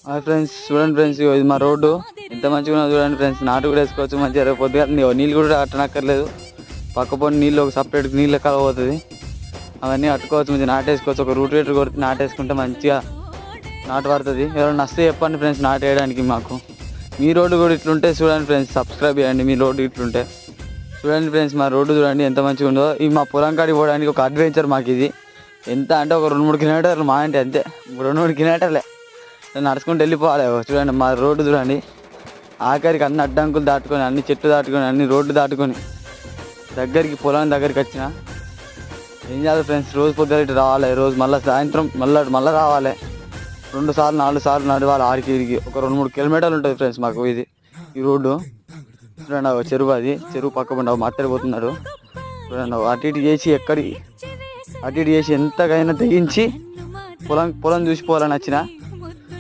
Hi friends, చూడండి friends, ఇది మా రోడ్డు ఎంత మంచిగా ఉన్నది చూడండి ఫ్రెండ్స్. నాటు కూడా వేసుకోవచ్చు మంచిగా. రేపు పొద్దుగా నీళ్ళు కూడా అట్టనక్కర్లేదు. పక్కపోని నీళ్ళు ఒక సపరేట్ నీళ్ళ కలవ పోతుంది. అవన్నీ అట్టుకోవచ్చు, మంచిగా నాటేసుకోవచ్చు. ఒక రూట్ రేటర్ కొడితే నాటేసుకుంటే మంచిగా నాటు పడుతుంది. ఎవరైనా నస్తే చెప్పండి ఫ్రెండ్స్ నాటు వేయడానికి మాకు. మీ రోడ్డు కూడా ఇట్లుంటే చూడండి ఫ్రెండ్స్, సబ్స్క్రైబ్ చేయండి. మీ రోడ్డు ఇట్లుంటే చూడండి ఫ్రెండ్స్, మా రోడ్డు చూడండి ఎంత మంచిగా ఉందో. ఇది మా పొలం కాడికి పోవడానికి ఒక అడ్వెంచర్ మాకు. ఇది ఎంత అంటే ఒక 2-3 కిలోమీటర్లు మా అంటే అంతే, 2-3 కిలోమీటర్లే నడుచుకుంటూ వెళ్ళిపోవాలి. చూడండి మా రోడ్డు చూడండి, ఆఖరికి అన్ని అడ్డంకులు దాటుకొని, అన్ని చెట్లు దాటుకొని, అన్ని రోడ్లు దాటుకొని దగ్గరికి పొలం దగ్గరికి వచ్చిన. ఏం చేయాలి ఫ్రెండ్స్, రోజు పొద్దున ఇటు రావాలి, రోజు మళ్ళీ సాయంత్రం మళ్ళీ రావాలి. 2 సార్లు 4 సార్లు నడవాలి. ఆడికి ఇడికి ఒక 2-3 కిలోమీటర్లు ఉంటుంది ఫ్రెండ్స్ మాకు ఇది ఈ రోడ్డు. చూడండి చెరువు, అది చెరువు పక్క పండు మాట్లాడిపోతున్నారు. చూడండి అటు ఇటు చేసి అటు ఇటు చేసి ఎంతకైనా తెగించి పొలం చూసిపోవాలని వచ్చిన.